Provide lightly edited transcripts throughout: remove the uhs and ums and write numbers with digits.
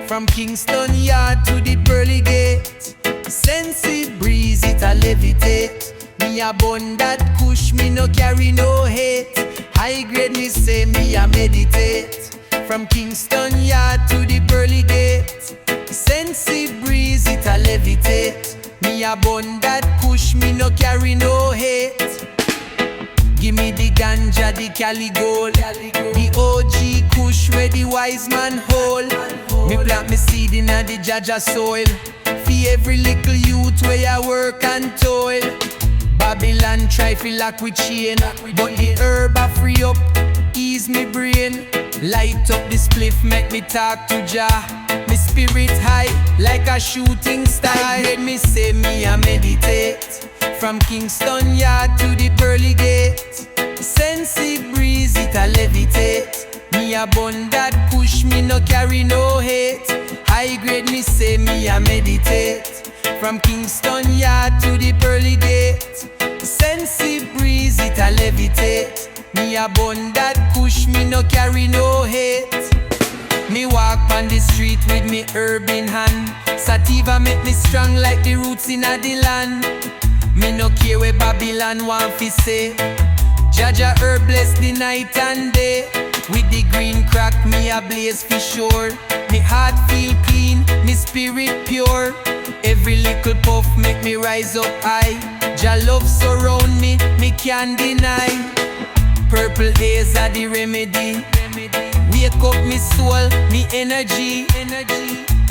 From Kingston Yard to the pearly gate, sensi breeze it a levitate. Me a bun that kush, me no carry no hate. High grade me say me a meditate. From Kingston Yard to the pearly gate, sensi breeze it a levitate. Me a bun that kush, me no carry no hate. Give me the ganja, the Cali gold, the OG kush where the wise man hold. Me plant me seed in the Jaja soil. For every little youth where I work and toil. Babylon try fi lock with chain, but the herb a free up, ease me brain. Light up the spliff, make me talk to Jah. Me spirit high, like a shooting star. Let me say me a meditate. From Kingston Yard to the pearly gate, sensi breeze it a levitate. Me a bun that push, me no carry no hate. High grade me say me a meditate. From Kingston Yard to the pearly gate, sensi breeze it a levitate. Me a bun that push, me no carry no hate. Me walk on the street with me herb in hand. Sativa make me strong like the roots in a the land. Me no care where Babylon want fi say. Jaja herb bless the night and day. With the green crack me a blaze for sure. Me heart feel clean, me spirit pure. Every little puff make me rise up high. Jah love surround me, me can't deny. Purple haze are the remedy. Wake up me soul, me energy.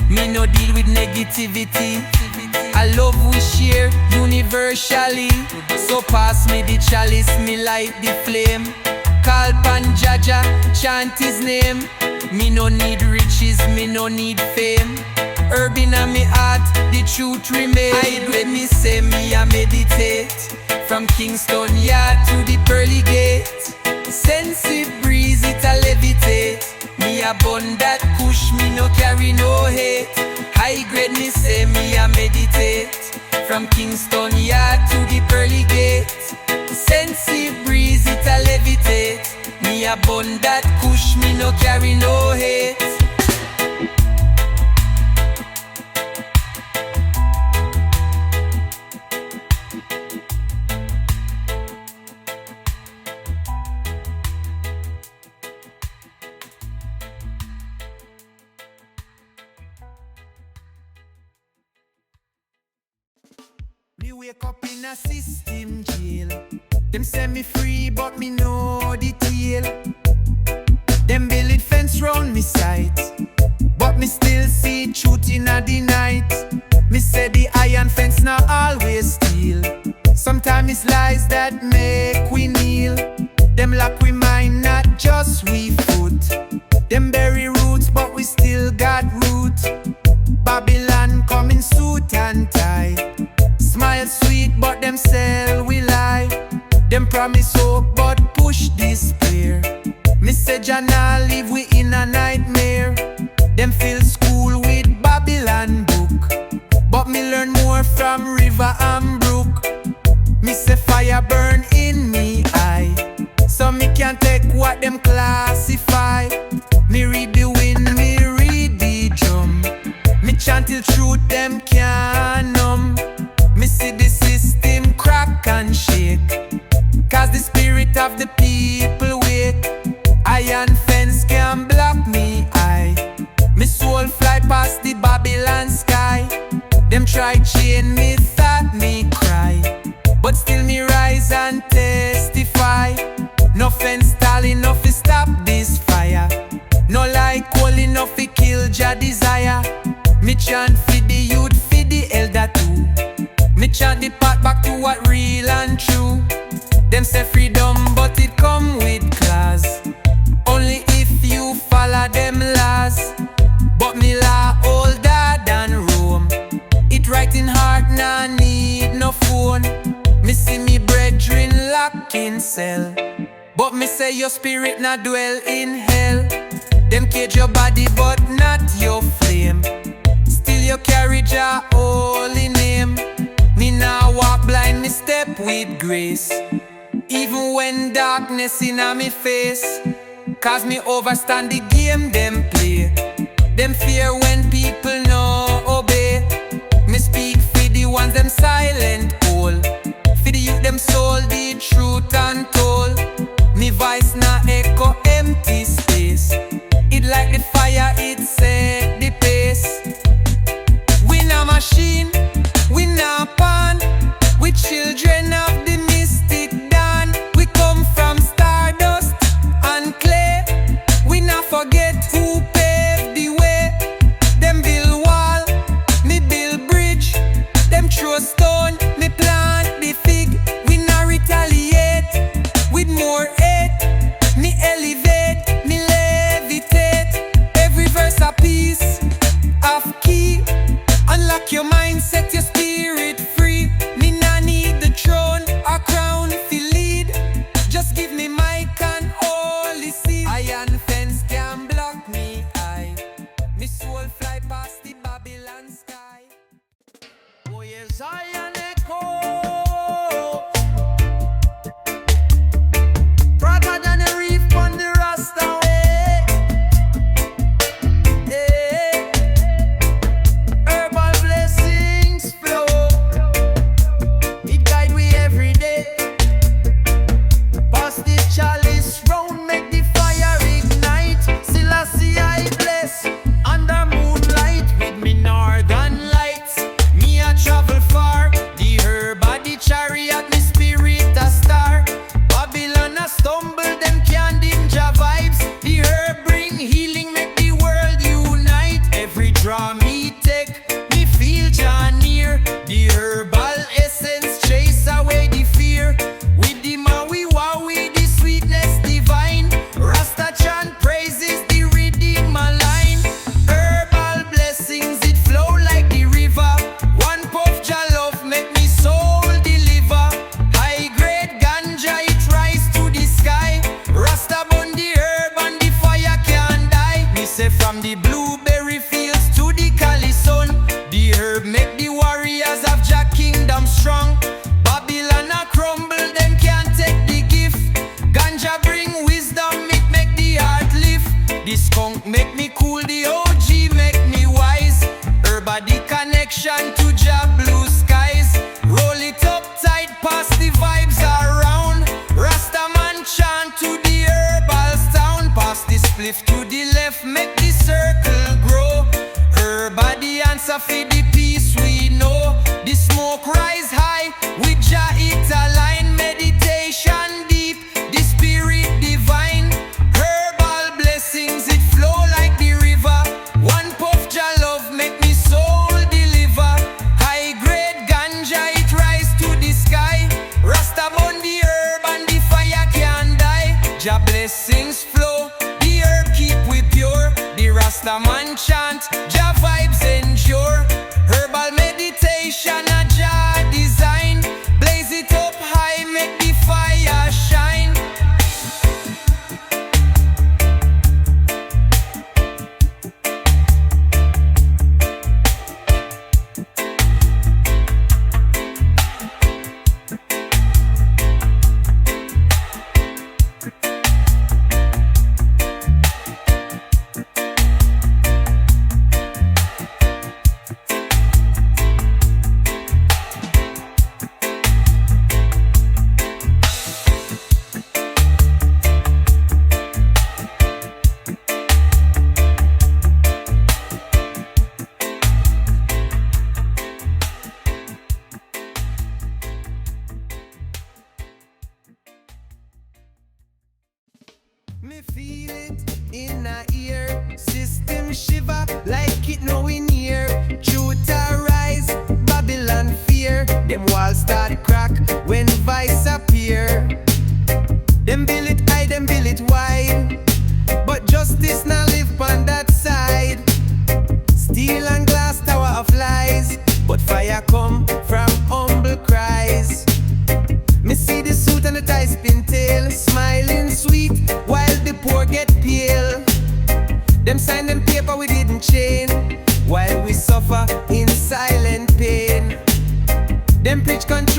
Me no deal with negativity. I love we share universally. So pass me the chalice, me light the flame. Call pan Jaja, chant his name. Me no need riches, me no need fame. Herb in me heart, the truth remain. Hide when me say me a meditate. From Kingston Yard to the pearly gate, sensi breeze it a levitate. Me a bun that push, me no carry no hate. High grade me say me a meditate. From Kingston Yard to the pearly gate, sensi breeze it a levitate. Me a bun that push, me no carry no hate. Me wake up in a system jail. Them set me free, but me know the deal. Them build fence round me sight, but me still see truth in the night. Me say the iron fence not always steel. Sometimes it's lies that make we kneel. Them lock we mind, not just we foot. Them bury roots, but we still got root. Babylon coming suit and tie. Smile sweet, but them sell we lie. Them promise hope, but push despair. Me say Jah nah live we in a nightmare. Them fill school with Babylon book, but me learn more from river and brook. Me say fire burn in me eye, so me can't take what them classify. Me read the wind, me read the drum. Me chant till truth them can't numb. Me see the system crack and shake, cause the spirit of the people wake. Iron fence can block me eye. Me soul fly past the Babylon sky. Them try chain me, thought me cry, but still me rise and testify. No fence tall enough to stop this fire. No light cold enough to kill Jah desire. Me chant for the youth, for the elder too. Me chant the path back to what real and true. Them say freedom, but it come with class. Only if you follow them laws. But me law older than Rome. It right in heart, and sell. But me say your spirit not dwell in hell. Them cage your body but not your flame. Still you carry Jah holy name. Me now walk blind, me step with grace. Even when darkness in me face. Cause me overstand the game them play. Them fear when people no obey. Me speak for the ones them silent all. For the youth them soul the truth untold. Me voice na echo empty space. It like the fire, it set the pace. We na machine, we na pan. We children of the mystic dawn. We come from stardust and clay. We na forget who paved the way. Them build wall, me build bridge. Them throw stone, me plant the fig. We na retaliate with more hate. Me elevate, me levitate. Every verse a piece of key. Unlock your mind, set your spirit free. Me nah need the throne or crown to lead. Just give me mic and holy seed. Iron fence can block me eye. Me soul fly past the Babylon sky. Oh yes, Zion echo. Brighter than a reef on the RASTA way. Hey. Herbal blessings flow. It guide we every day. Pass the chalice round, make the fire ignite. Still I see I bless under moonlight with me northern lights. Me a travel far, the herb of the chariot, me spirit a star. Babylon a stumble, them can't dim Jah vibes. The herb bring healing, make the world unite. Every draw me take, me feel Jah near. The herbal essence chase away the fear. With the maui wawi, the sweetness divine. Rasta chant praises the redeemer line. Herbal blessings, it flow like the river. One puff Jah love, make me soul deliver. High grade ganja, it rise to the sky. Rasta burn the herb and the fire can't die. Me say from the blueberry fields to the Cali sun. The herb make the warriors of Jah Kingdom strong. Babylon a crumble, them can't take the gift. Ganja bring wisdom, it make the heart lift. The skunk make me cool, the OG make me wise. Herb a the connection to Jah blue skies. Roll it up tight, pass the vibes around. Rasta man chant to the herbal sound. Pass the spliff to the left, make the circle grow. Herb a the answer for the peace we know. The smoke rise high, with Jah it align. Meditation deep, the spirit divine. Herbal blessings, it flow like the river. One puff Jah love, make me soul deliver. High grade ganja, it rise to the sky. Rasta burn the herb and the fire can't die. Jah blessings flow, the herb keep we pure. The Rasta man chant, Jah vibes endure. Herbal meditation, a Jah desire.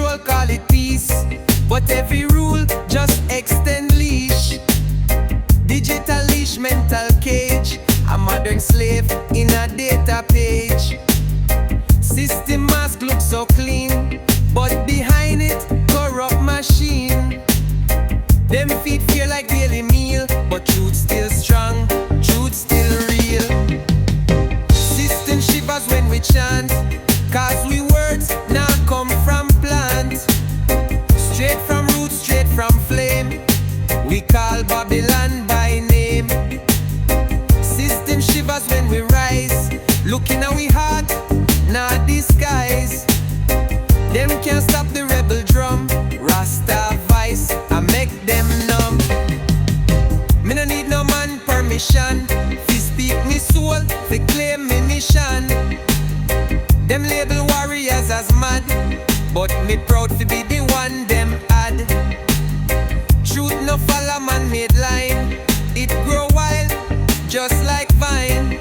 world call it peace, but every rule just extend leash. Digital leash, mental cage, a modern slave in a data page. System mask looks so clean, but behind it, corrupt machine. Them feed fear like daily meal, but truth still strong, truth still real. System shivers when we chant, cause we words now come from plant. Straight from roots, straight from flame, we call Babylon by name. System shivers when we rise, looking at we heart, not disguise. Them can't stop the rebel drum, Rasta vice, I make them numb. Me no need no man permission, fi speak me soul, fi claim me mission. Them label warriors as mad, but me proud fi be the one them add. Truth no follow man-made line, it grow wild, just like vine.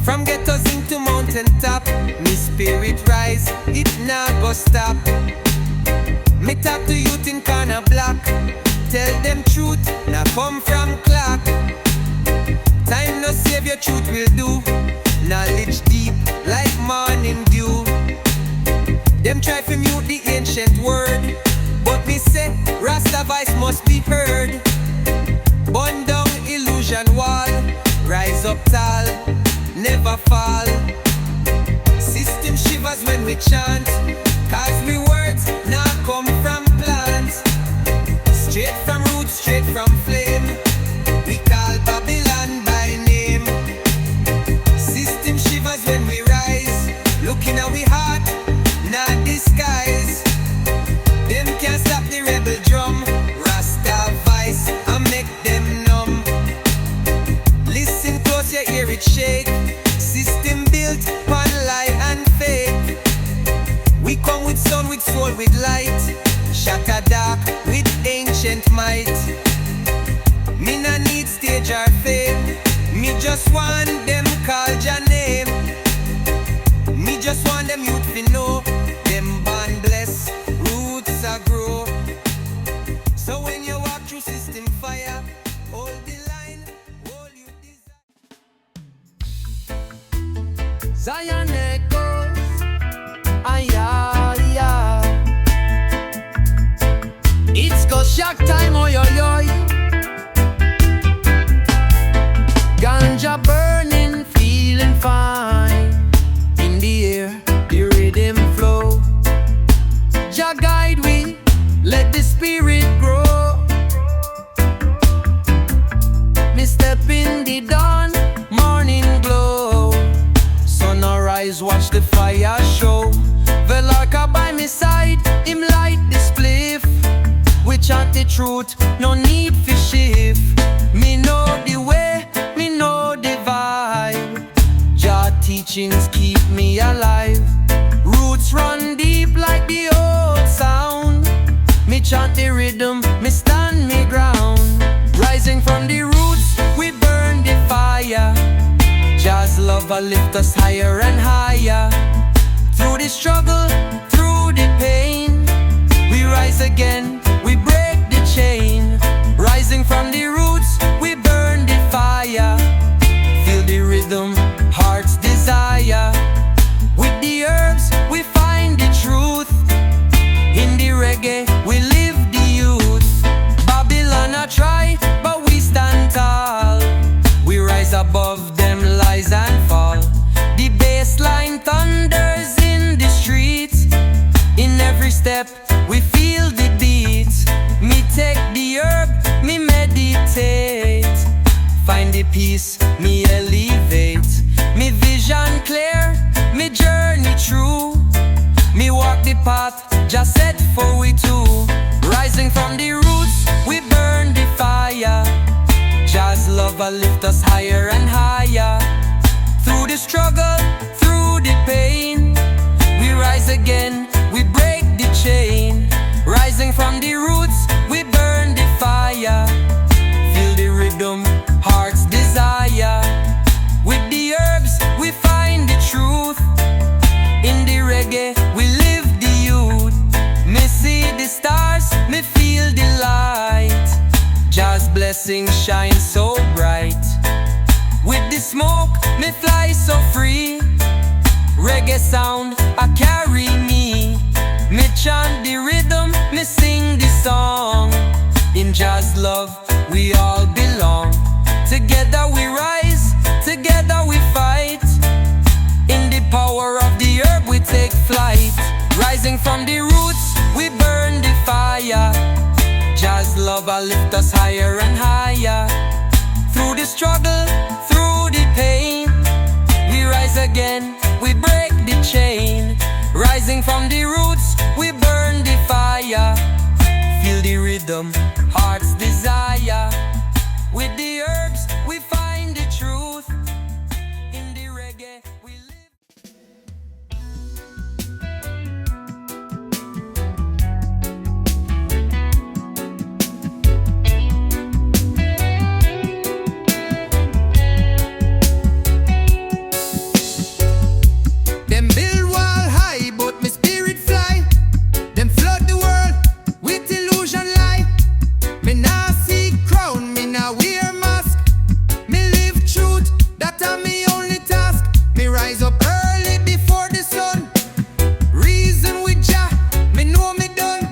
From ghetto zinc to mountain top, me spirit rise, it nah go stop. Me talk to youth in corner block, tell them truth, nah come from clock. Time no save your truth will do, knowledge deep like morning dew. Them try to mute the ancient word, but me say Rasta voice must be heard. Burn down illusion wall, rise up tall, never fall. System shivers when we chant, cause we words now come from plants. Straight from roots, straight from flame, we call Babylon by name. System shivers when we rise, looking at we heart, not disguise. Them can't stop the rebel drum, Rasta vice, I make them numb. Listen close, you hear it shake. System built upon lie and fake. We come with sun, with soul, with light. Shatter dark with ancient might. Me no need stage or fame, me just want them call Jah name. Me just want them youth fi know, them born blessed, roots a grow. So when you walk through system fire, hold the line, hold you desire. Zion echoes, ay, ay, ay. It's go shock time, oi, oi, oi. Ganja burning, feeling fine. In the air, the rhythm flow. Jah guide we, let the spirit grow. Me step in the dawn, morning glow. Sunrise, watch the fire show. Velarka by my side, him light the spliff. We chant the truth, no need for shift. Me know the way, me know the vibe. Jah teachings keep me alive. Roots run deep like the old sound. Me chant the rhythm, me stand me ground. Rising from the roots, we burn the fire. Jah's love will lift us higher and higher. Through the struggle, through the pain, we rise again, we break the chain. Rising from the roots, we burn the fire. Feel the rhythm, heart's desire. With the herbs, we find the truth. In the reggae, we live the youth. Babylon a try, but we stand tall. We rise above them lies and fall. The bassline thunders in the streets. In every step, we feel the beat. Me take the herb, me meditate. Find the peace, me elevate. Me vision clear, me journey true. Me walk the path, just set for we two. Rising from the roots, we burn the fire. Jah's love will lift us higher and higher. Through the struggle, through the pain, we rise again, we break the chain. Rising from the roots, we burn the fire. Feel the rhythm, heart's desire. With the herbs, we find the truth. In the reggae, we live the youth. see the stars, me feel the light. Jah's blessings shine so bright. With the smoke, me fly so free. Reggae sound, I carry me. Me chant the rhythm, me sing the song. In Jah's love, we all belong. Together we rise, together we fight. In the power of the herb we take flight. Rising from the roots, we burn the fire. Jah's love will lift us higher and higher. Through the struggle, through the pain, we rise again, we break the chain. Rising from the roots, we burn the fire. Feel the rhythm, heart's desire. With the herbs, we find the truth. In the reggae, we live. Them build wall high, but my spirit fly. Them flood the world with illusion light. Me nah see crown, me nah wear mask. Me live truth, that a me only task. Me rise up early before the sun. Reason with Jah, me know me done.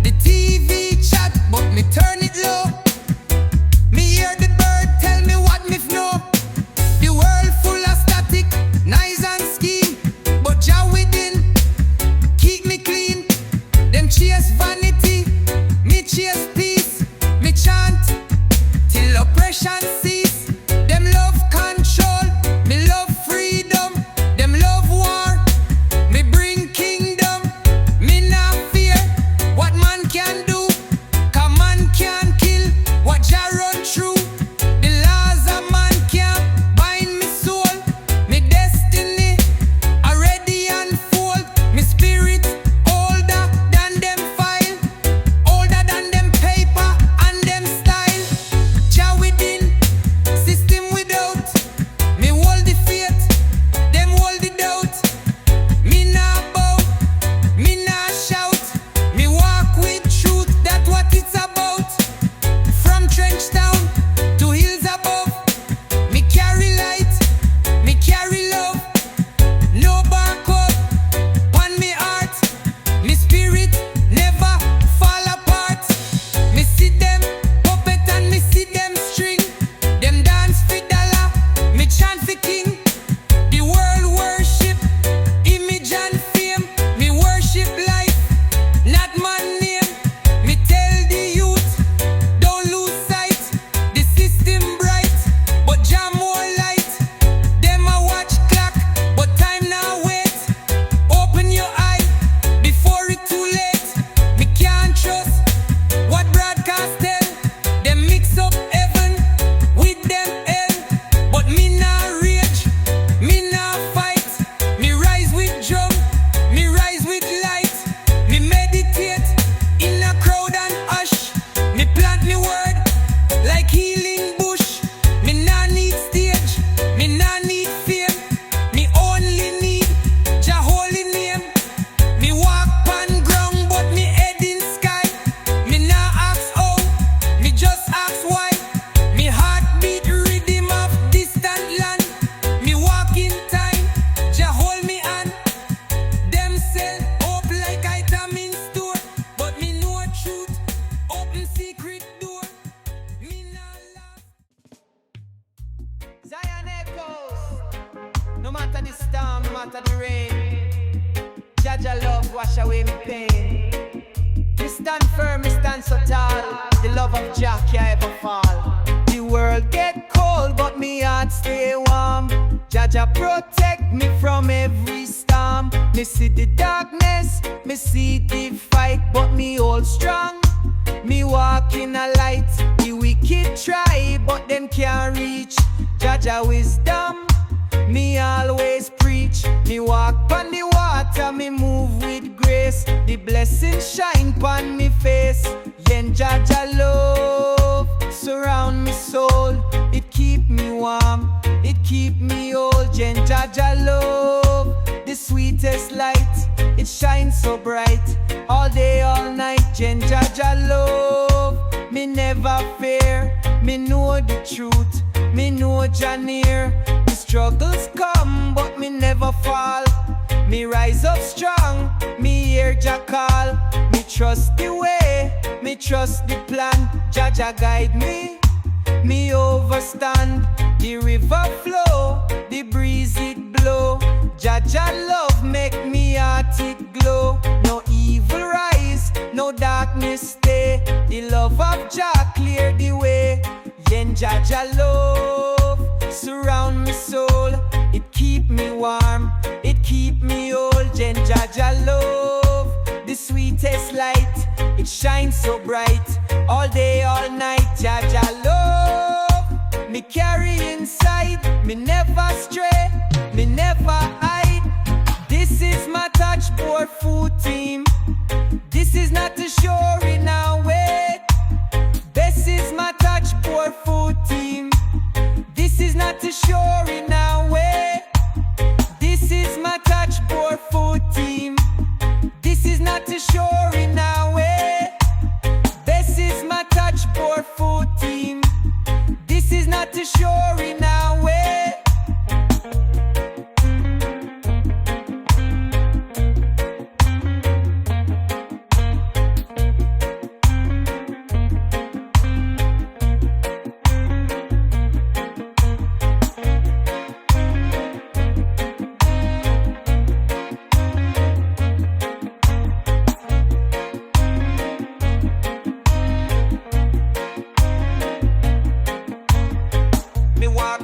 The TV chat, but me turn it low. Me hear the bird tell me what me know. The world full of static, nice and scheme, but Jah within keep me clean. Them chase vanity, me chase peace. Me chant till oppression cease. Them love control, me love freedom. Them love war, me bring kingdom. Me not fear what man can do, 'cause man can kill what Jah run through. The laws of man can't bind me soul. Me destiny already unfold. Me spirit older than them file, older than them paper and them style. Jah within, system without. Me hold the faith, them hold the doubt. Me nah bow, me nah shout. Me walk with truth, that's what it's about. From trench town to hills above, me carry light, me carry love. No back up on me heart. Me spirit never fall apart. Me see them puppet and me see them string. Them dance for dollar, me chant for king. The world worship image and fame. Me worship life, not man name. Me tell the youth, don't lose sight. The system bright, but Jah more light. Them a watch clock, but time now wait. Open your eye before it too late. Me can't trust what broadcast tell. Them mix up heaven with them hell, but me nah rage, me nah fight. Me rise with drum, me rise with light. Me meditate in a crowd and hush. Me plant me word like healing bush. Me nah need stage, me nah need fame. Me only need Jah holy name. Me walk on ground, but me head in sky. Me nah ask how, me just ask why. Me heart beat rhythm of distant land. Me walk in time, Jah hold me hand. Them sell hope like item in store, but me know truth, open secret door. Me nah laugh. Zion echoes, no matter the storm, no matter the rain. Jah love wash away me pain. Me stand firm, me stand so tall. The love of Jah can't ever fall. The world get cold, but me heart stay warm. Jah protect me from every storm. Me see the darkness, me see the fight, but me hold strong. Me walk in a light. The wicked try, but them can't reach Jah wisdom. Me always preach. Me walk on the water, me move with grace. The blessings shine pon me face. Then Jah love surround me soul. It keep me warm, it keep me whole. Then Jah love, the sweetest light. it shines so bright. All day, all night, Jah love. Me never fear, me know the truth. Me know Jah near. The struggles come, but me never fall. Me rise up strong, me hear Jah call. Me trust the way, me trust the plan. Jah guide me, me overstand. The river flow, the breeze it blow. Jah love make me heart it glow. No evil rise, no darkness stay. The love of Jah clear the way. Yen Jah love surround me soul. It keep me warm, it keep me whole. Yen Jah love, the sweetest light. It shines so bright, all day, all night. Jah love, me carry inside. Me never stray, me never hide. This is my touchboard food team. This is not a shore in our way. This is my touchboard food team. This is not a shore in our way. This is my touchboard food team. This is not a shore in our way. This is my touchboard food team. This is not a shore in our way.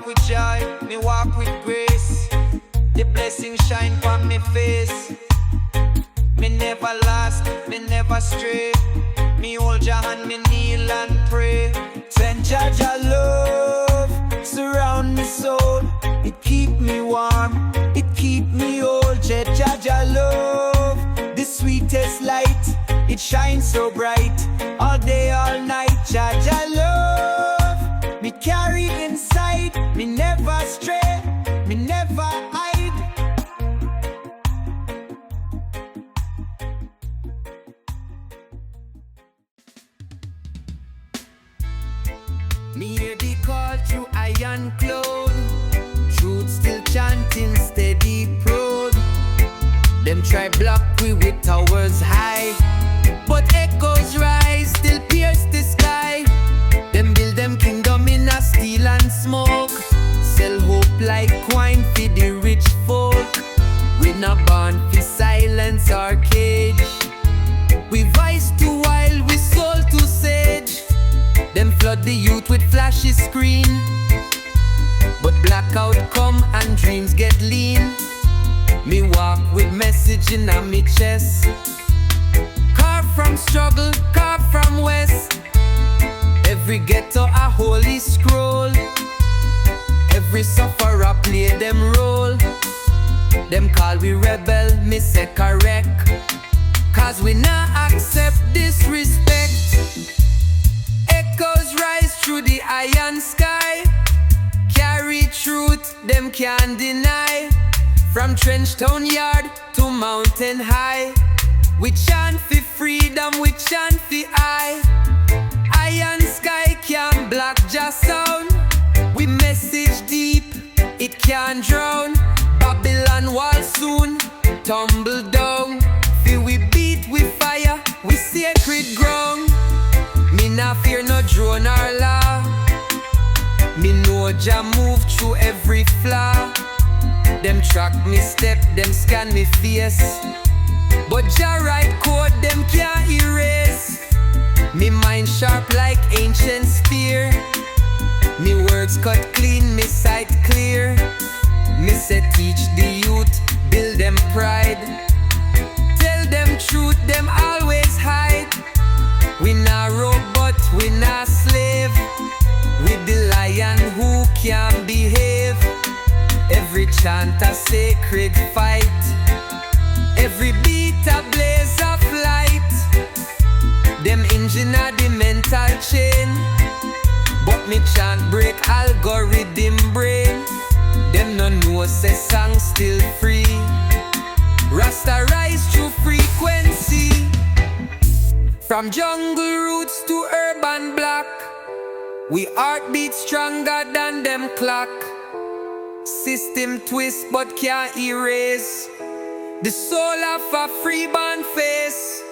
With joy, me walk with grace. The blessings shine from me face. Me never lost, me never stray. Me hold your hand, me kneel and pray. Send Jah love surround me soul. It keep me warm, it keep me whole. Jah love, the sweetest light. It shines so bright, all day, all night. Jah love, me carry inside. Me never stray, me never hide. Me hear the call through iron cloud. Truth still chanting steady prod. Them try block we with towers high, but echoes rise, still pierce the sky. Them build them kingdom in a steel and smoke. Sell hope like wine for the rich folk. We not born for silence or cage. We vice too wild, we soul too sage. Them flood the youth with flashy screen, but blackout come and dreams get lean. Me walk with message in a me chest. Carved from struggle, carved from west. Every ghetto a holy scroll. Every sufferer play them role. Them call we rebel, me say correct. Cause we not accept disrespect. Echoes rise through the iron sky. Carry truth, them can't deny. From Trenchtown Yard to Mountain High. We chant for freedom, we chant for I. Iron sky can't block Jah sound. We message deep, it can't drown. Babylon wall soon tumble down. Feel we beat with fire, we sacred ground. Me not fear no drone or law. Me know Jah move through every flaw. Them track me step, them scan me face. But Jah write code, them can't erase. Me mind sharp like ancient spear. Me words cut clean, me sight clear. Me say teach the youth, build them pride. Tell them truth, them always hide. We not robot, we not slave. We the lion who can behave. Every chant a sacred fight. Every beat a blaze of light. Them engine a the mental chain. But me chant break algorithm brain. Them no know say song still free. Rasta rise through frequency. From jungle roots to urban block, we heartbeat stronger than them clock. System twist but can't erase the soul of a freeborn face.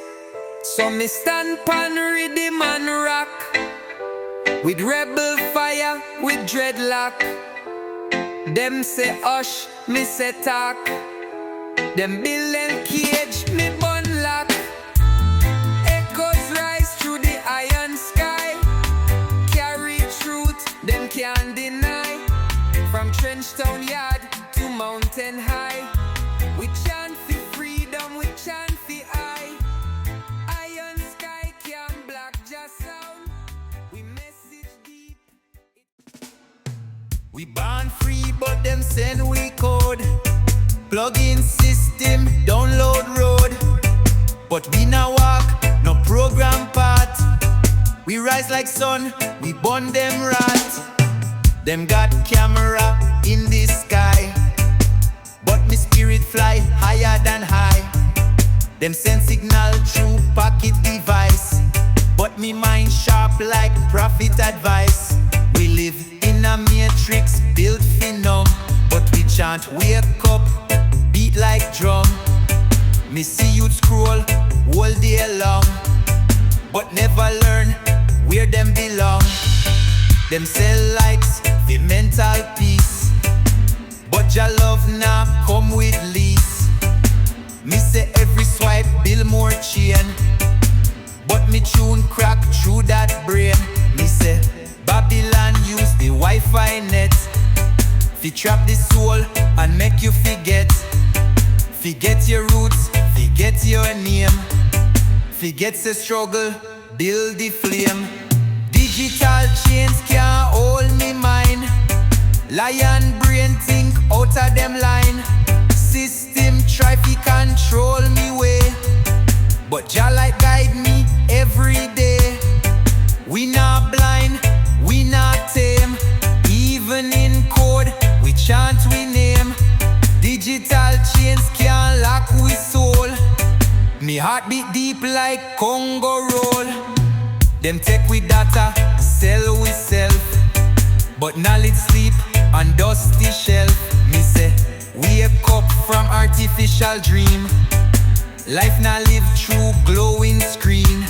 So me stand pan rhythm and rock, with rebel fire, with dreadlock. Them say hush, me say talk. Them build and cage, me bun lock. Echoes rise through the iron sky, carry truth, them can't deny. From Trenchtown Yard to Mountain High, we chant for freedom, we chant for I. Iron sky can't block Jah sound, we message deep. We born free but them send we code. Plug-in system, download road. But we now walk, no program path. We rise like sun, we burn them rat. Them got camera in the sky, but me spirit fly higher than high. Them send signal through pocket device, but me mind sharp like prophet advice. We live in a matrix built for numb, but we chant wake up, beat like drum. Me see youth scroll all day long, but never learn where them belong. Them sell likes, the mental peace, but Jah love now come with lease. Me say every swipe build more chain, but me tune crack through that brain. Me say Babylon use the Wi-Fi net, fi trap the soul and make you forget. Forget your roots, forget your name, forget the struggle, build the flame. Digital chains can't hold me mind. Lion brain think out of them line. System try fi control me way, but Jah Light guide me every day. We not blind, we not tame. Even in code, we chant we name. Digital chains can't lock we soul. Me heart beat deep like Congo roll. Them take we data, sell we self, but knowledge sleep on dusty shelf. Me say, wake up from artificial dream. Life now live through glowing screen.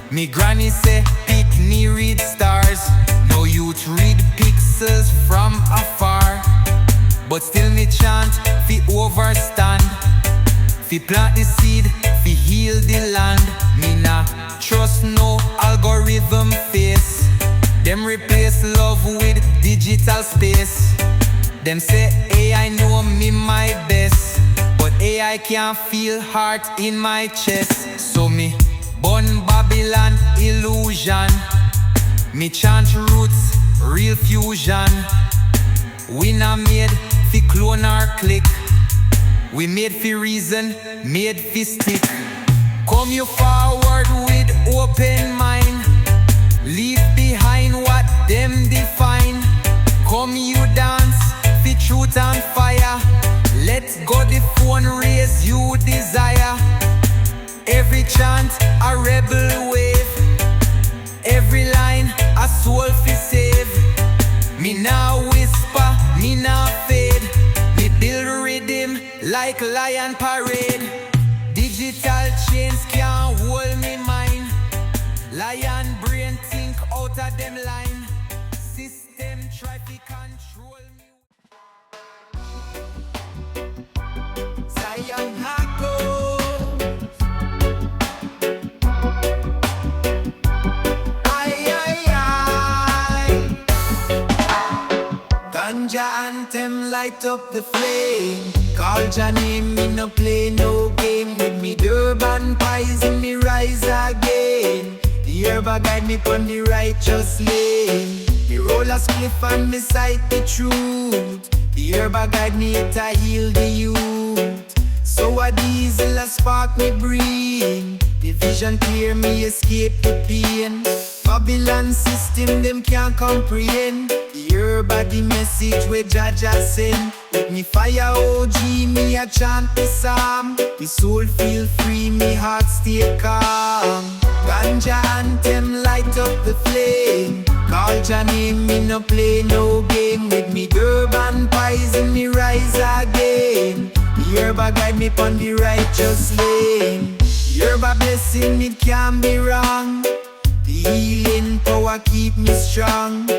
Me granny say, pick me read stars. No youth read pixels from afar, but still me chant, fi overstand, fi plant the seed, fi heal the land. Me nah trust no algorithm face. Them replace love with digital space. Them say AI know me my best, but AI can't feel heart in my chest. So me burn Babylon illusion. Me chant roots, real fusion. We not made fi clone or click. We made fi reason, made fi stick. Come you forward with open mind. Leave behind what them define. Come you dance fi truth and fire. Let go the phone raise you desire. Every chant a rebel wave, every line a soul fi save. Me now whisper, me now fade. Me build rhythm like lion parade. Digital chains can't hold me mind. Lion brain think out of them line. System try to control me. Zion Hako. Ganja anthem light up the flame. Call Jah name, me no play no game. With me Durban pies in me rise again. The Herbal guide me on the righteous lane. Me roll a spliff and me sight the truth. The Herbal guide me to heal the youth. So a diesel a spark me brain. The vision clear me escape the pain. Babylon system them can't comprehend. The Herbal the message where Jah send. With me fire OG, me a chant the psalm. Me soul feel free, me heart stay calm. Ganja anthem light up the flame. Call Jah name, me no play no game. With me urban poison, me rise again. The Herbal guide me pon the righteous lane. The Herbal blessing, it can't be wrong. The healing power keep me strong.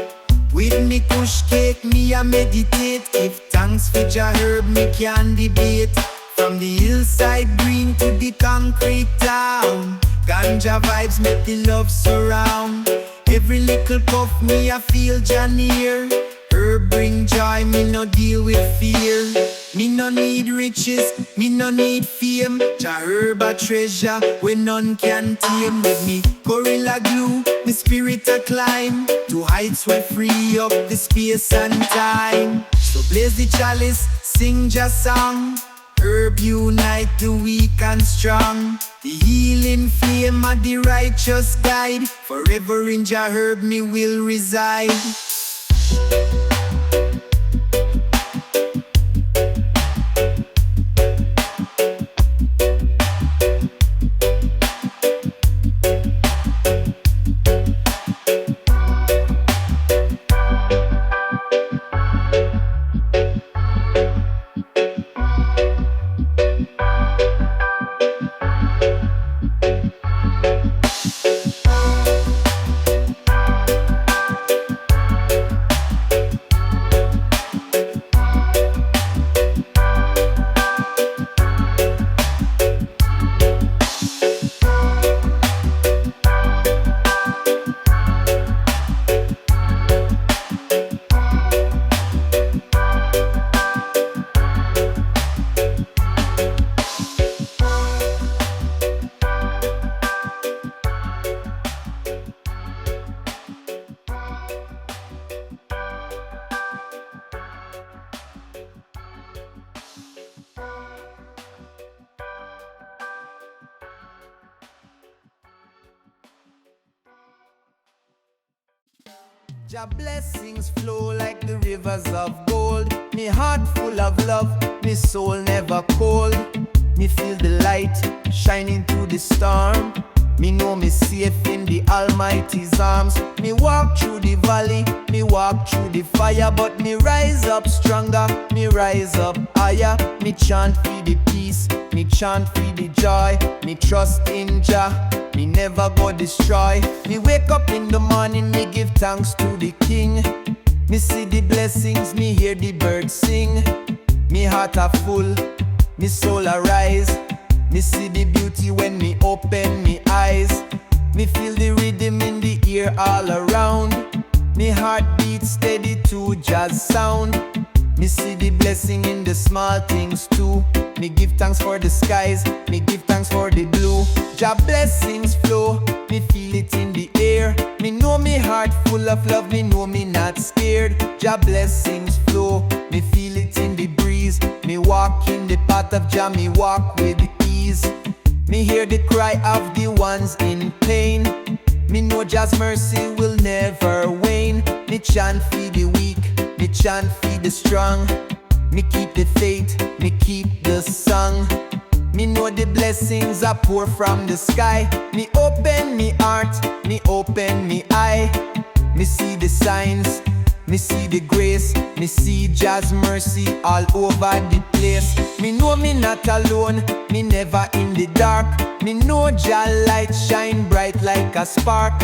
With me kush cake, me a meditate. Give thanks for Jah herb, me can debate. From the hillside green to the concrete town, Ganja vibes make the love surround. Every little puff me I feel Jah near. Herb bring joy, me no deal with fear. Me no need riches, me no need fame. Jah herb a treasure when none can tame. With me gorilla glue, the spirit a climb to heights where free up the space and time. So blaze the chalice, sing Jah song. Herb unite the weak and strong. The healing flame of the righteous guide. Forever in Jah herb me will reside. Jah blessings flow like the rivers of gold. Me heart full of love, me soul never cold. Me feel the light shining through the storm. Me know me safe in the Almighty's arms. Me walk through the valley, me walk through the fire, but me rise up stronger, me rise up higher. Me chant for the peace, me chant for the joy. Me trust in Jah, me never go destroy. Me wake up in the morning, me give thanks to the King. Me see the blessings, me hear the birds sing. Me heart a full, me soul arise. Me see the beauty when me open me eyes. Me feel the rhythm in the ear all around. Me heart beats steady to Jah's sound. Me see the blessing in the small things too. Me give thanks for the skies, me give thanks for the blue. Jah blessings flow, me feel it in the air. Me know me heart full of love, me know me not scared. Jah blessings flow, me feel it in the breeze. Me walk in the path of Jah, me walk with ease. Me hear the cry of the ones in pain. Me know Jah's mercy will never wane. Me chant for the weak, me chant for the strong. Me keep the faith, me keep the song. Me know the blessings are pour from the sky. Me open me heart, me open me eye. Me see the signs, me see the grace. Me see Jah's mercy all over the place. Me know me not alone, me never in the dark. Me know Jah light shine bright like a spark.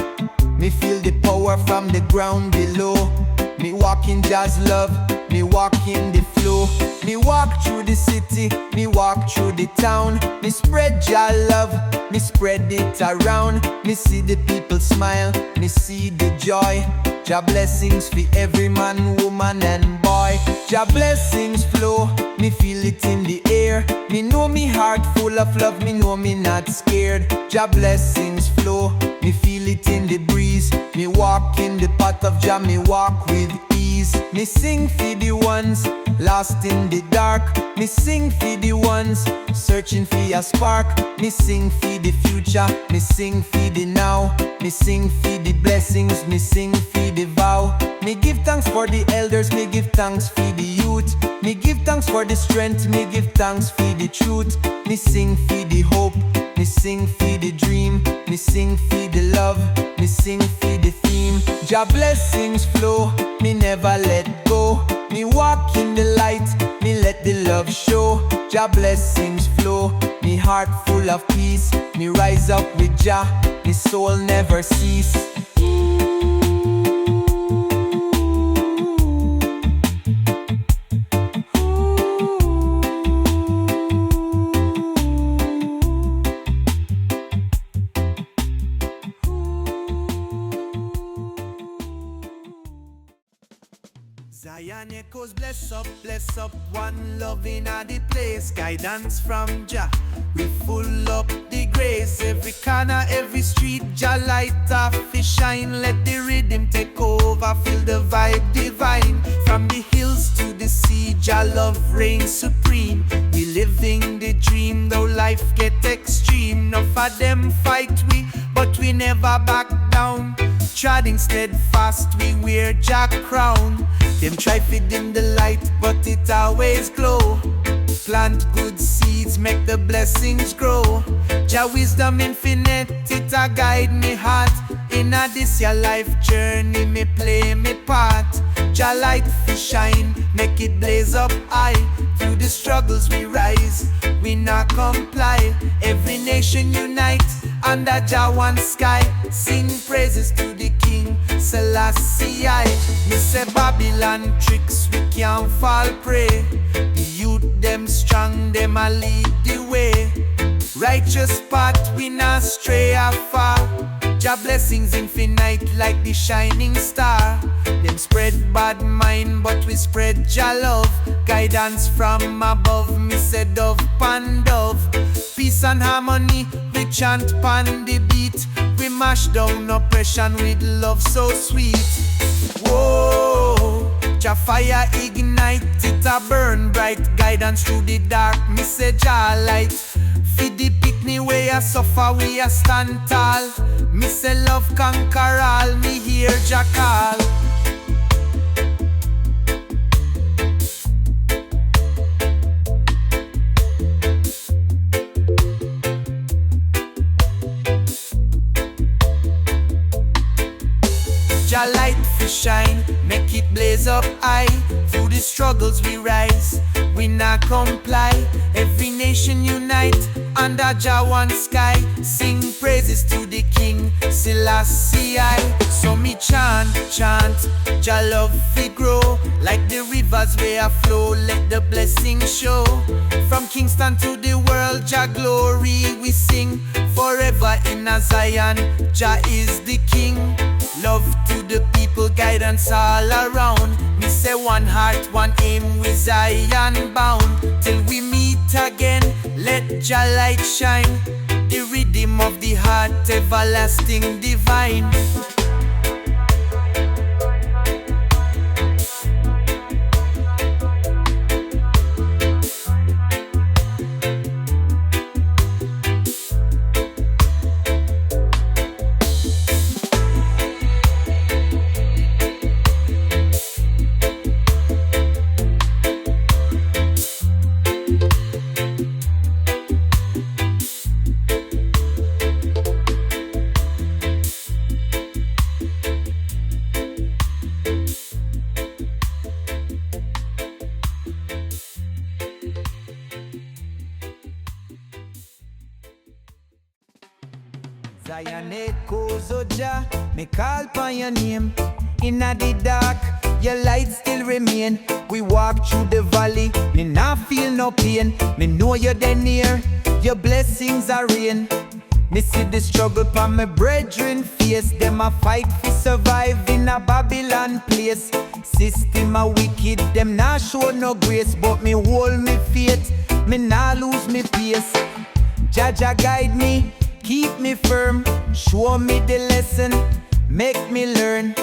Me feel the power from the ground below. Me walk in Jah's love, me walk in the flow. Me walk through the city, me walk through the town. Me spread Jah love, me spread it around. Me see the people smile, me see the joy. Jah blessings for every man, woman and boy. Jah blessings flow, me feel it in the air. Me know me heart full of love, me know me not scared. Jah blessings flow, me feel it in the breeze. Me walk in the path of Jah, me walk with ease. Me sing for the ones lost in the dark. Me sing for the ones searching for a spark. Me sing for the future, me sing for the now. Me sing for the blessings, me sing for the vow. Me give thanks for the elders, me give thanks for the youth. Me give thanks for the strength, me give thanks for the truth. Me sing for the hope, me sing for the dream. Me sing for the love, me sing for the theme. Jah blessings flow, me never let go. Me walk in the light, me let the love show. Jah blessings flow, me heart full of peace. Me rise up with Jah, me soul never cease. Zion echoes, bless up, one love in the place. Guidance from Jah, we full up the grace. Every corner, every street, Jah Light Fi Shine. Let the rhythm take over, feel the vibe divine. From the hills to the sea, Jah love reigns supreme. We living the dream, though life get extreme. None of them fight we, but we never back down. Treading steadfast, we wear Jah crown. Them try to dim the light, but it always glow. Plant good seeds, make the blessings grow. Jah wisdom infinite, it a guide me heart. In a this your life journey, me play me part. Jah Light Fi Shine, make it blaze up high. Through the struggles we rise, we not comply. Every nation unite under Jah one sky. Sing praises to the King Selassie. Me say Babylon tricks, we can't fall prey. The youth them strong, them a lead the way. Righteous path, we not stray afar. Jah blessings infinite like the shining star. Them spread bad mind, but we spread Jah love. Guidance from above, me say dove pan dove. Peace and harmony, we chant pan the beat. We mash down oppression with love so sweet. Whoa, Jah fire ignite, it a burn bright. Guidance through the dark, me say Jah light. Feed the picnic way a suffer, we a stand tall. Me say love conquer all, me hear Jah call. Jah Light Fi Shine, make it blaze up high. Through the struggles we rise, we not comply. Every nation unite under Jah one sky. Sing praises to the King Selassie. So me chant, Jah love fi grow. Like the rivers where I flow, let the blessings show. From Kingston to the world, Jah glory we sing. Forever in a Zion, Jah is the King. Love to the people, guidance all around. Me say one heart, one aim, we Zion bound. Till we meet again, let Jah light shine. The rhythm of the heart, everlasting divine. Zion echoes, oh Jah, me call upon your name. Inna the dark, your light still remain. We walk through the valley, me not feel no pain. Me know you're there near, your blessings are rain. Me see the struggle pon my brethren face. Them a fight fi survive in a Babylon place. System a wicked, them not show no grace. But me hold me faith, me not lose me pace. Jah guide me, keep me firm. Show me the lesson, make me learn.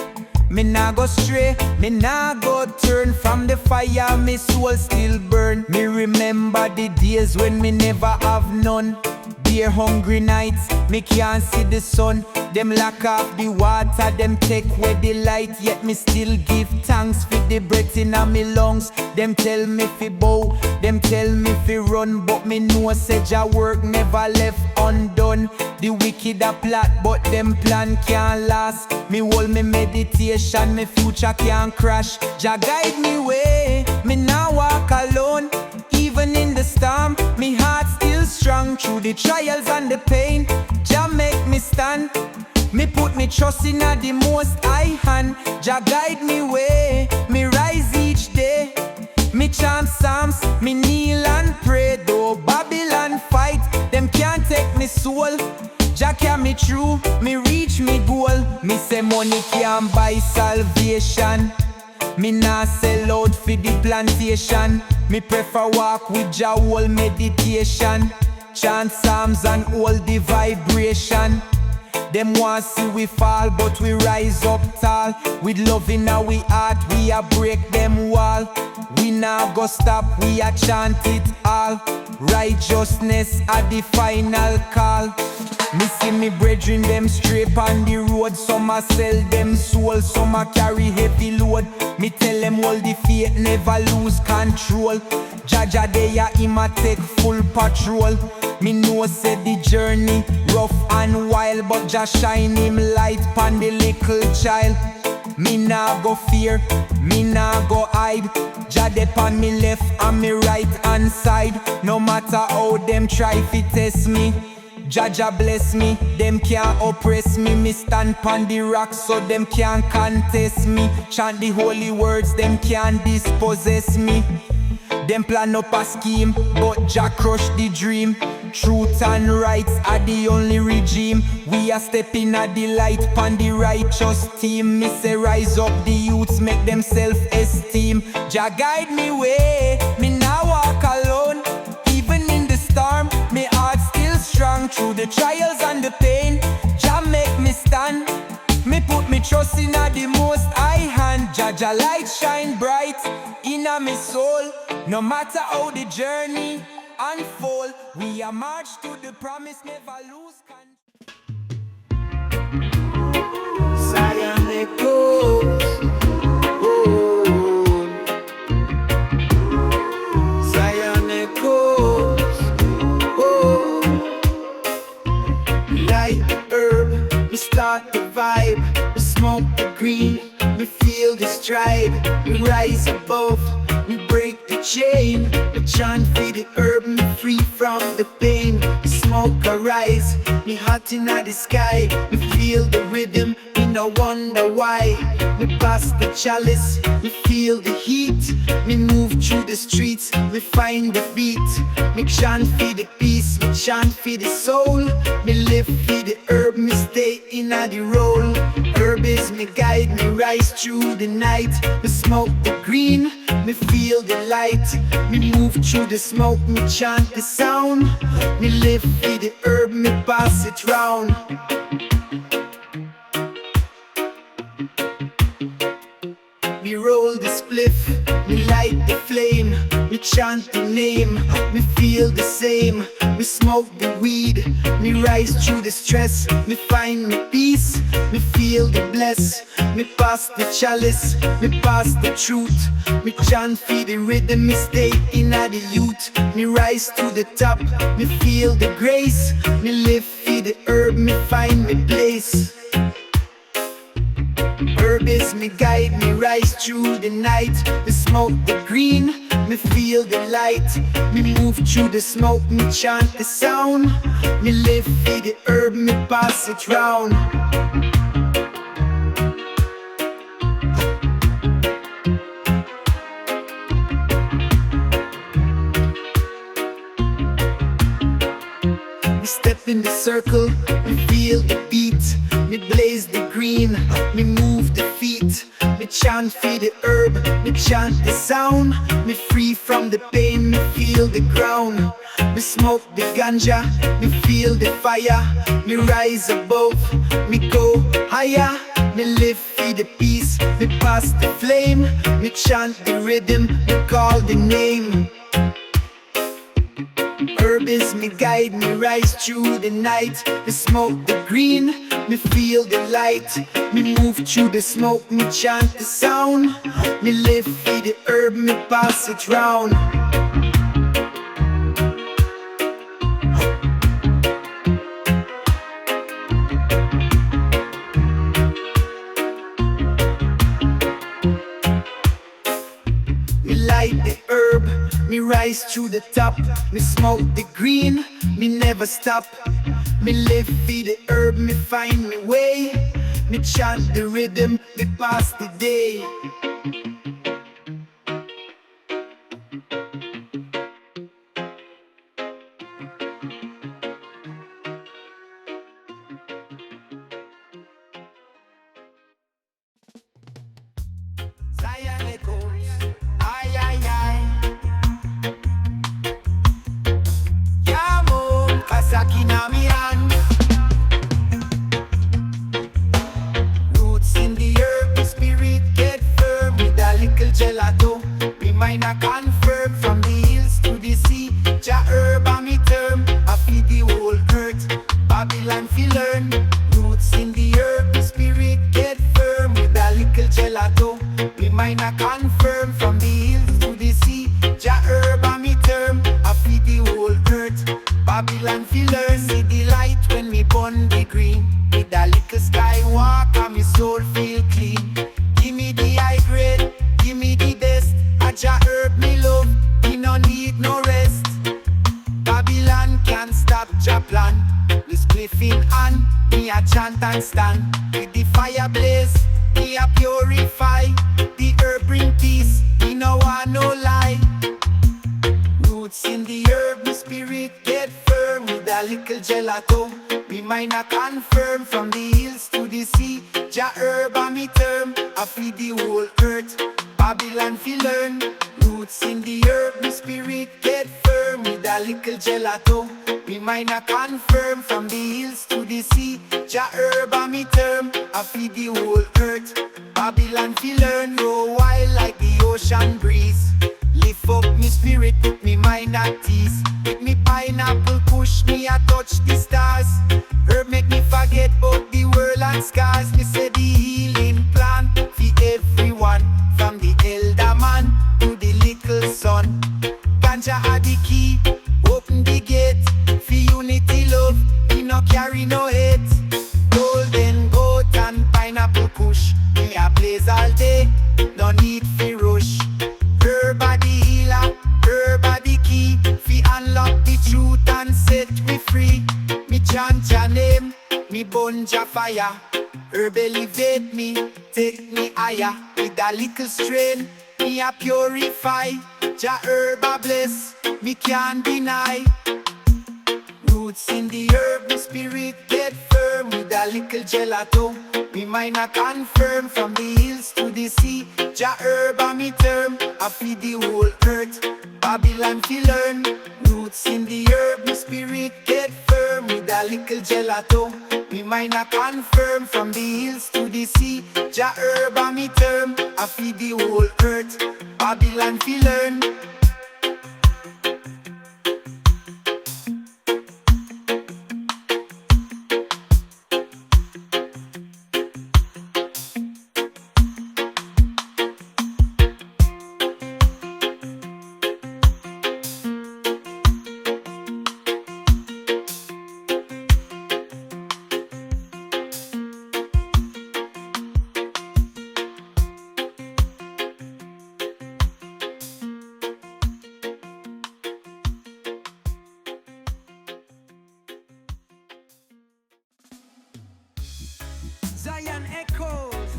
Me nah go stray, me nah go turn. From the fire, me soul still burn. Me remember the days when me never have none. Dear hungry nights, me can't see the sun. Them lock off the water, them take away the light. Yet me still give thanks for the breath in me lungs. Them tell me fi bow, them tell me fi run. But me know say Jah work never left undone. The wicked a plot, but them plan can't last. Me hold me meditation, me future can't crash. Jah guide me way, me now walk alone. Even in the storm, me heart still strong. Through the trials and the pain, Jah make me stand. Me put me trust in the most high hand. Jah guide me way, me rise each day. Me chant psalms, me kneel and pray. Though Babylon fight, them can't take me soul. Jah carry me through, me reach me goal. Me say money can't buy salvation. Me nah sell out for the plantation. Me prefer walk with Jah whole meditation. Chant psalms and hold the vibration. Them want see we fall, but we rise up tall. With love in our heart, we a break them wall. We now go stop, we a chant it all. Righteousness are the final call. Me see me brethren them straight on the road. Some a sell them soul, some a carry heavy load. Me tell them hold the faith, never lose control. Jah dey a him a take full patrol. Me know say the journey rough and wild, but Jah shine him light pon the little child. Me nah go fear, me nah go hide. Jah dey pon me left and me right hand side. No matter how them try fi test me, Jah bless me, them can't oppress me. Me stand pon the rock so them can't contest me. Chant the holy words, them can't dispossess me. Them plan up a scheme, but Jah crush the dream. Truth and rights are the only regime. We are stepping at the light pon the righteous team. Me say rise up the youths, make them self-esteem. Jah guide me way, me now walk alone. Even in the storm, me heart still strong. Through the trials and the pain, Jah make me stand. Me put me trust in the most high hand. Jah light shine bright in me soul. No matter how the journey unfold, we are march to the promise, never lose control. Zion echoes, oh. Zion echoes, oh. Light the herb, we start the vibe. We smoke the green, we feel the stripe. We rise above, we break the chain. We chant for the herb, me free from the pain. The smoke arise, me hot in the sky. We feel the rhythm, we no wonder why. We pass the chalice, we feel the heat. Me move through the streets, we find the beat. Me chant for the peace, me chant for the soul. Me live for the herb, me stay in the role. Herb is me guide, me rise through the night. Me smoke the green, me feel the light. Me move through the smoke, me chant the sound. Me live for the herb, me pass it round. Me roll the spliff, me light the flame. Me chant the name, me feel the same. Me smoke the weed, me rise through the stress. Me find me peace, me feel the bless. Me pass the chalice, me pass the truth. Me chant for the rhythm, me stay in the youth. Me rise to the top, me feel the grace. Me live for the herb, me find me place. Herb is me guide, me rise through the night. Me smoke the green, me feel the light. Me move through the smoke, me chant the sound. Me live for the herb, me pass it round. Me step in the circle, me feel the beat. Me blaze the green, me move the feet. Me chant for the herb, me chant the sound. Me free from the pain, me feel the ground. Me smoke the ganja, me feel the fire. Me rise above, me go higher. Me live for for the peace, me pass the flame. Me chant the rhythm, me call the name. Herb is me guide, me rise through the night. Me smoke the green, me feel the light. Me move through the smoke, me chant the sound. Me live for the herb, me pass it round. Me light the herb, me rise through the top. Me smoke the green, me never stop. Me live for the herb, me find me way. Me chant the rhythm, me pass the day. Zion echoes, ay ay ay. Yamo, Kasaki na mi hand. Roots in the herb, the spirit get firm. With a little gelato, me mind a confirm. From the hills to the sea, Jah herb a me term. I feed the whole earth, Babylon fi learn. Roots in the herb, the spirit get firm. With a little gelato, me mind a confirm. From the hills to the sea, Jah herb a me term. I feed the whole earth, Babylon fi learn. See the light when me burn the green. With a little skywalk and me soul feel clean. Give me the high grade, give me the best. A Jah herb me love, me no need no rest. Babylon can't stop Jah plan. Me spliff in hand, me a chant and stand. With the fire blaze, me a purify. The herb bring peace, me no want no lie. Roots in the herb, my spirit get firm. With a little gelato, me mind a confirm. From the hills to the sea, Jah herb a me term. I feed the whole earth, Babylon fi learn. Roots in the herb, my spirit get firm. With a little gelato, me mind a confirm. From the hills to the sea, Jah herb a me term. I feed the whole earth, Babylon fi learn. Grow wild like the ocean breeze. Lift up me spirit, put me mind at ease. With me pineapple push me a touch the stars. Herb make me forget about the world and scars. Me say the healing plant for everyone. From the elder man to the little son. Ganja are the key, open the gate. For unity love, me no carry no hate. Golden goat and pineapple kush, me a blaze all day, no need fi rush. Herb a the healer, herb a the key. Fi unlock the truth and set me free. Me chant Jah name, me burn Jah fire. Herb elevate me, take me higher. With a little strain, me a purify. Jah herb a bless, me can't deny. Roots in the herb, my spirit get firm. With a little gelato, me mind a confirm. From the hills to the sea, Jah herb a me term. I feed the whole earth, Babylon fi learn. Roots in the herb, my spirit get firm. With a little gelato, me mind a confirm. From the hills to the sea, Jah herb a me term. I feed the whole earth, Babylon fi learn. Zion echoes.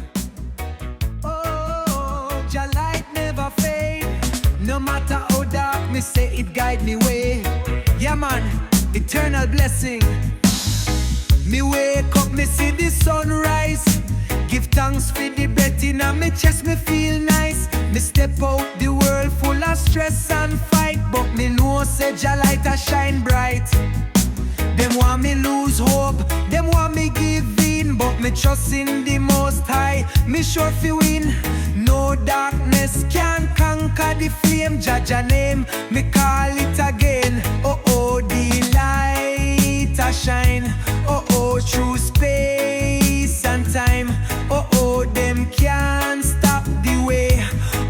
Oh, Jah light never fade. No matter how dark, me say it guide me way. Yeah man, eternal blessing. Me wake up, me see the sunrise. Give thanks for the breath in my chest, me feel nice. Me step out the world full of stress and fight, but me know say Jah light a shine bright. Them want me lose hope, them want me give in, but me trust in the Most high, me sure fi win. No darkness can conquer the flame. Jah name, me call it again. Oh oh, the light a shine. Oh oh, through space and time. Oh oh, them can't stop the way.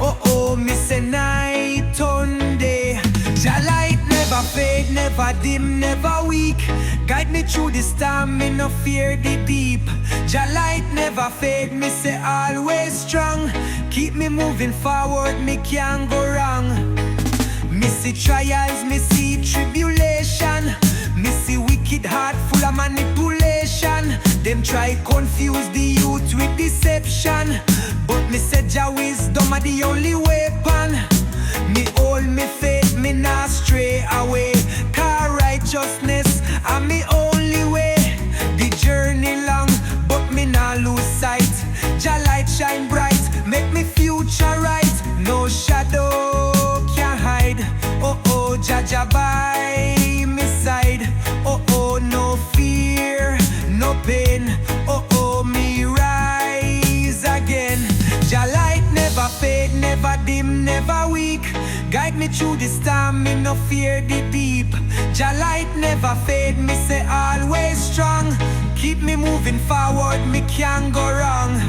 Oh oh, me say night on day. Jah light never fade, never dim, never weak. Guide me through the storm, me no fear the deep. Jah light never fade, me say always strong. Keep me moving forward, me can't go wrong. Me see trials, me see tribulation. Me see wicked heart full of manipulation. Them try confuse the youth with deception. But me say Jah wisdom are the only weapon. Me hold me faith, me not stray away. Car righteousness are me only way. The journey long, but me not lose sight. Jah light shine bright, make me future right. No shadow can hide. Oh oh, Jah by me side. Oh oh, no fear, no pain. Oh oh, me rise again. Jah light never fade, never dim, never weak. Guide me through the storm, me no fear the deep. Jah light never fade, me say always strong. Keep me moving forward, me can't go wrong.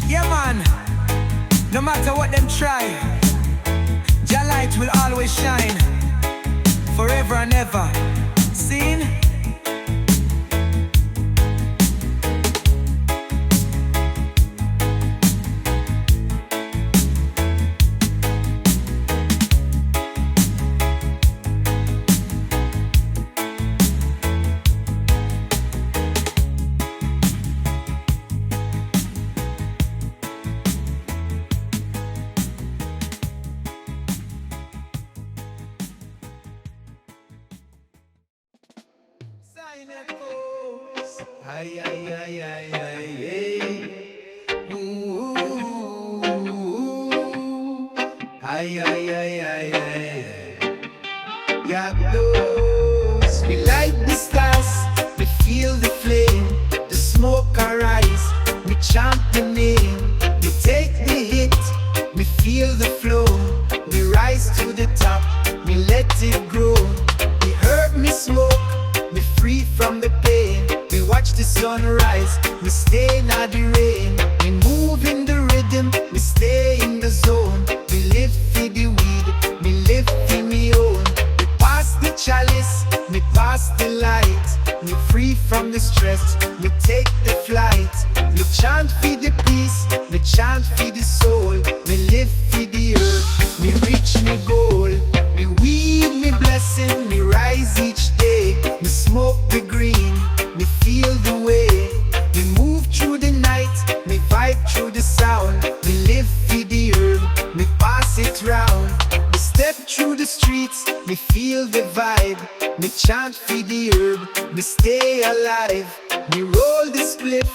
Yeah man, no matter what them try, Jah light will always shine, forever and ever. Seen? Ay, ay, ay, ay, ay, ay. Ooh, ay, ay, ay, ay, ay. Jah blows. Me light the stars, me feel the flame. The smoke arise, me chant the name. Me take the hit, me feel the flow. Me rise to the top, me let it grow. Me herb, me smoke, me free from the pain. Me watch the sunrise, me stay in the rain. Me move in the rhythm, me stay in the zone. Me live for the weed, me live for me own. Me pass the chalice, me pass the light. Me free from the stress, me take the flight. Me chant for the peace, me chant for the soul. Me live for the earth, me reach me goal. Me weed, me blessing, me rise each day. Me smoke the green, me feel the way. Me move through the night, me vibe through the sound. Me live for the herb, me pass it round. Me step through the streets, me feel the vibe. Me chant for the herb, me stay alive. Me roll the spliff,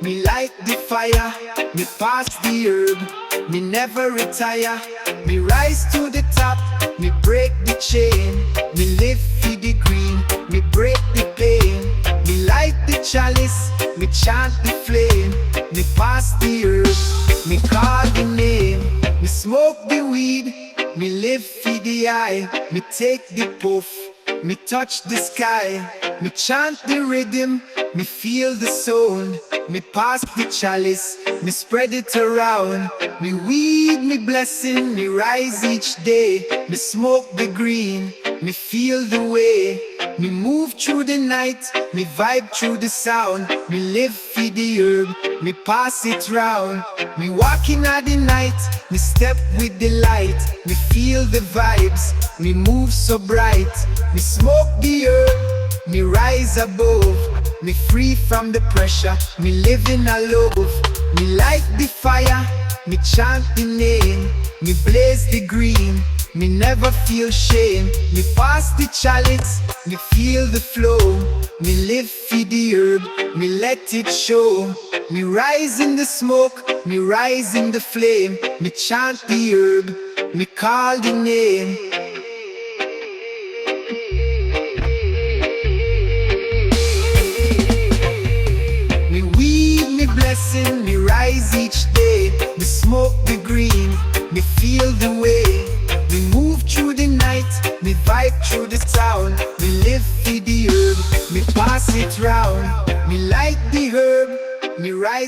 me light the fire. Me pass the herb, me never retire. Me rise to the top, me break the chain. Me live for the green, me break the pain. Me light the chalice, me chant the flame. Me pass the herb, me call the name. Me smoke the weed, me live for the eye. Me take the puff, me touch the sky. Me chant the rhythm, me feel the sound. Me pass the chalice, me spread it around. Me weed, me blessing, me rise each day. Me smoke the green, me feel the way. Me move through the night, me vibe through the sound. Me live for the herb, me pass it round. Me walk in at the night, me step with the light. Me feel the vibes, me move so bright. Me smoke the herb, me rise above. Me free from the pressure, me live in a love. Me light the fire, me chant the name. Me blaze the green, me never feel shame. Me pass the chalice, me feel the flow. Me live for the herb, me let it show. Me rise in the smoke, me rise in the flame. Me chant the herb, me call the name. Me weed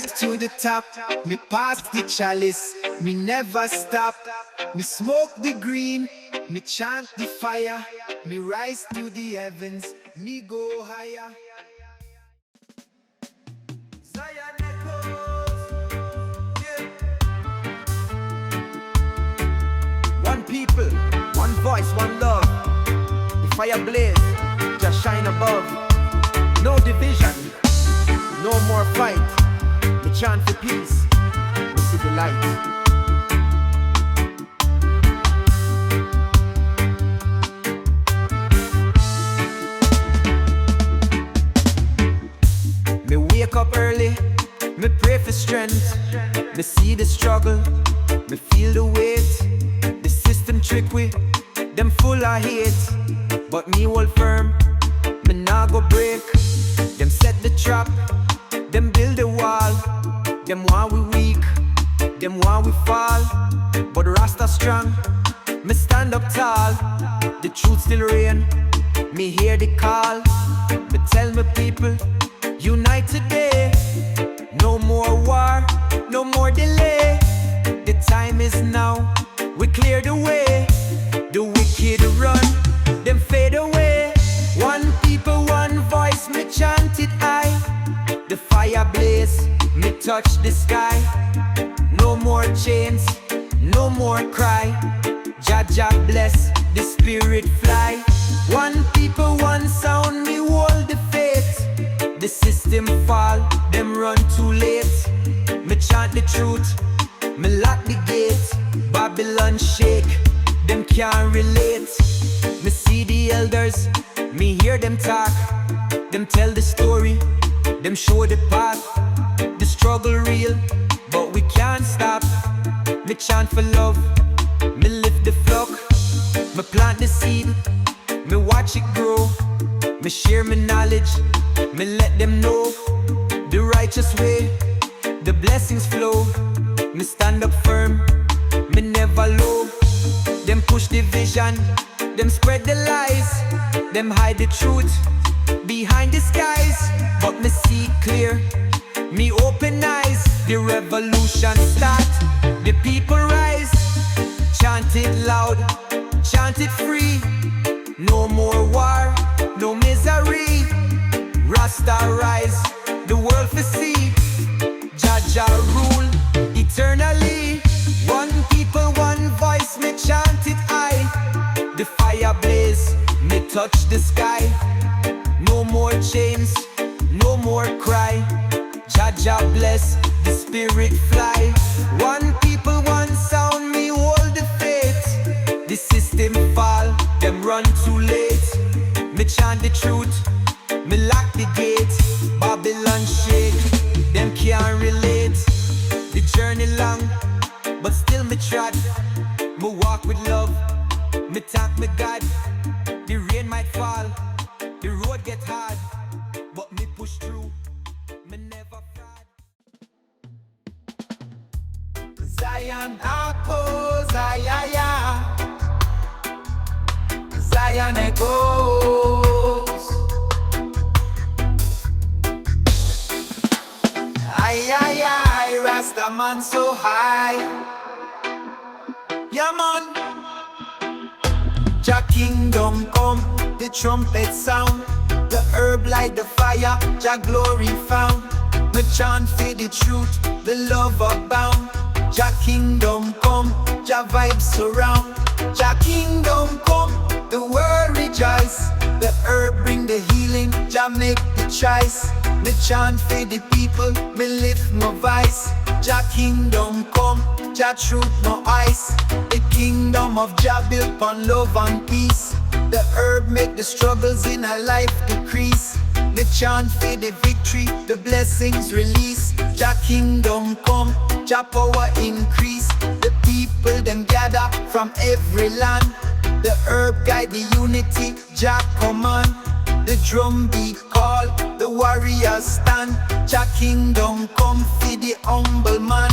rise to the top, me pass the chalice, me never stop. Me smoke the green, me chant the fire, me rise to the heavens, me go higher. Zion echoes, yeah. One people, one voice, one love. The fire blaze, just shine above. No division, no more fight. Me chant for peace, me see the light. Me wake up early, me pray for strength. Me see the struggle, me feel the weight. The system trick we, them full of hate. But me hold firm, me nah go break. Them set the trap, them build the wall. Them want we weak, them want we fall. But Rasta strong, me stand up tall. The truth still reign, me hear the call. Me tell me people, unite today. No more war, no more delay. The time is now, we clear the way. The wicked run, them fade away. One people, one voice, me chant it high. The fire blaze, me touch the sky. No more chains, no more cry. Jah bless, the spirit fly. One people, one sound, me hold the faith. The system fall, them run too late. Me chant the truth, me lock the gate. Babylon shake, them can't relate. Me see the elders, me hear them talk. Them tell the story, them show the path. The struggle real, but we can't stop. Me chant for love, me lift the flock. Me plant the seed, me watch it grow. Me share my knowledge, me let them know the righteous way, the blessings flow. Me stand up firm, me never low. Them push the vision, them spread the lies. Them hide the truth behind the skies. But me see clear, me open eyes. The revolution start, the people rise. Chant it loud, chant it free. No more war, no misery. Rasta rise, the world for see. Jah rule eternally. One people, one voice, me chant it high. The fire blaze, me touch the sky. No more chains, no more cry. Jah bless, the spirit fly. One people, one sound, me hold the faith. The system fall, them run too late. Me chant the truth, me lock the gate. Babylon shake, them can't relate. The journey long, but still me trod. Me walk with love, me thank me God. The rain might fall, the road get hard, but me push through, me never fraud. Zion echoes, Zion echoes. Rasta man so high. Yeah man. Jah Kingdom come, the trumpet sound. The herb light the fire, Jah glory found. Me chant for the truth, the love abound. Jah Kingdom come, Jah vibes surround. Jah Kingdom come, the world rejoice. The herb bring the healing, Jah make the choice. Me chant for the people, me lift my voice. Jah Kingdom come, Jah truth no ice. The kingdom of Jah built on love and peace. The herb make the struggles in our life decrease. Me chant for the victory, the blessings release. Jah Kingdom come, Jah power increase. The people them gather from every land. The herb guide the unity, Jah command. The drum beat call, the warriors stand. Jah Kingdom come for the humble man.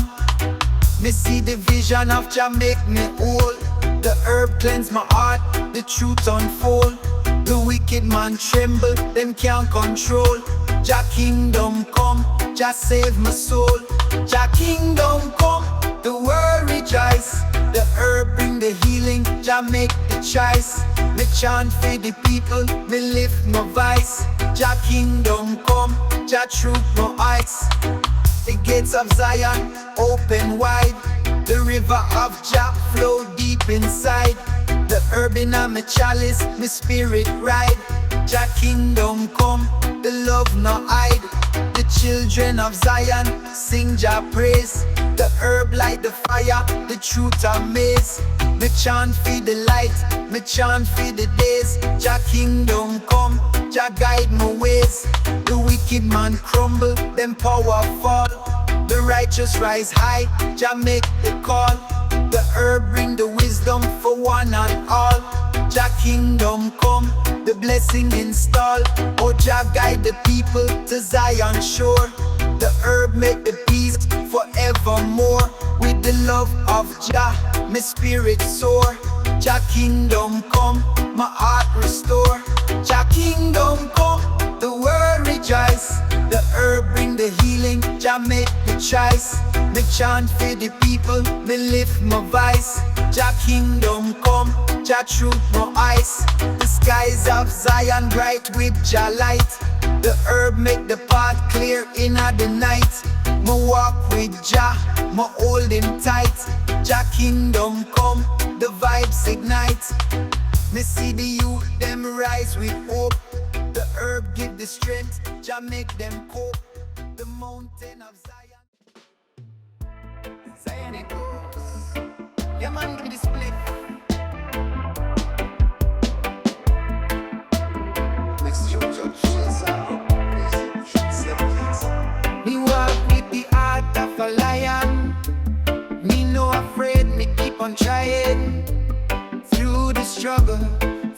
Me see the vision of Jah make me whole. The herb cleanse my heart, the truth unfold. The wicked man tremble, them can't control. Jah Kingdom come, Jah save my soul. Jah Kingdom come, the world rejoice. The herb bring the healing, Jah make the choice. Me chant for the people, me lift my voice. Jah Kingdom come, Jah truth my eyes. The gates of Zion open wide. The river of Jah flow deep inside. The herb in my chalice, me spirit ride. Jah Kingdom come, the love no hide. The children of Zion sing Jah praise. The herb light the fire, the truth amaze. Me chant for the light, me chant for the days. Jah Kingdom come, Jah guide my ways. The wicked man crumble, them power fall. The righteous rise high, Jah make the call. The herb bring the wisdom for one and all. Jah Kingdom come, the blessing install. Oh Jah guide the people to Zion shore. The herb make the peace forevermore. With the love of Jah, my spirit soar. Jah Kingdom come, my heart restore. Jah Kingdom come, the world rejoice. The herb bring the healing, Jah make the choice. Me chant for the people, me lift my voice. Jah Kingdom come, Jah truth my eyes. The skies of Zion bright with Jah light. The herb make the path clear in the night. Me walk with Jah, me hold him tight. Jah Kingdom come, the vibes ignite. Me see the youth, them rise with hope. The herb give the strength, Jah make them cope. The mountain of Zion. Zion it goes. Yeah man, give me the split. Next show, me walk with the heart of a lion. Me no afraid, me keep on trying. Through the struggle,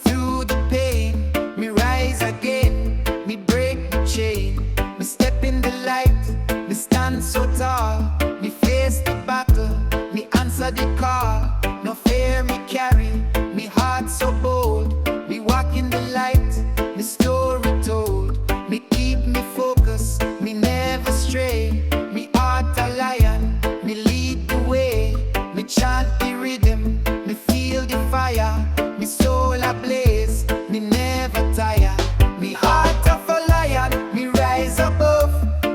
through the pain, me rise again, me break the chain. Me step in the light, me stand so tall. Me face the battle, me answer the call. No fear me carry, me heart so bold. Me walk in the light, me story told. Me keep me focused, me never stray. Me heart a lion, me lead the way. Me chant the rhythm, me feel the fire. Me soul ablaze, me never tire. Me heart of a lion, me rise above.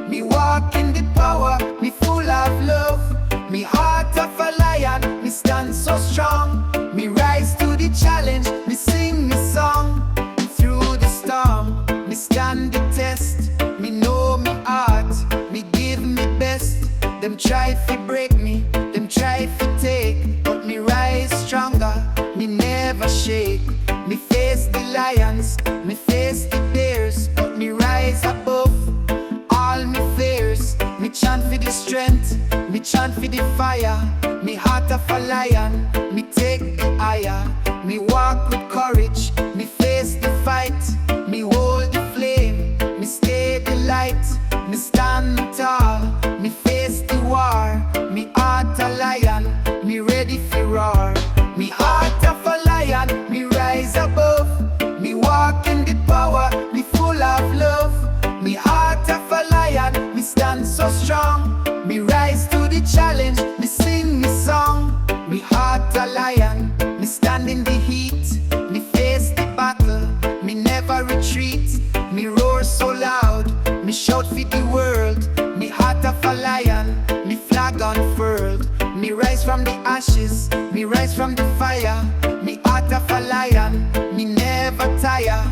Me walk in the power, me full of love. Me heart of a lion, me stand so strong. Me rise to the challenge, me sing me song. Through the storm, me stand the test. Me know me heart, me give me best. Them try to break me, them try to take. But me rise stronger, me never shake. Me face the lions, me face the bears. But me rise above all me fears. Me chant for the strength, me chant for the fire. Me heart of a lion, me take the higher. Me walk with courage, me face the fight. Me hold the flame, me stay the light. Me stand tall, me face the war. Me heart a lion, me ready for roar. Me heart of a lion, me rise above. Me walk in the power, me full of love. Me heart of a lion, me stand so strong. Me rise to the challenge, me sing me song. Me heart a lion, me stand in the heat. Me face the battle, me never retreat. Me roar so loud, me shout for the world. Me heart of a lion, me flag unfurled. Me rise from the ashes, me rise from the fire. Me heart of a lion, me never tire.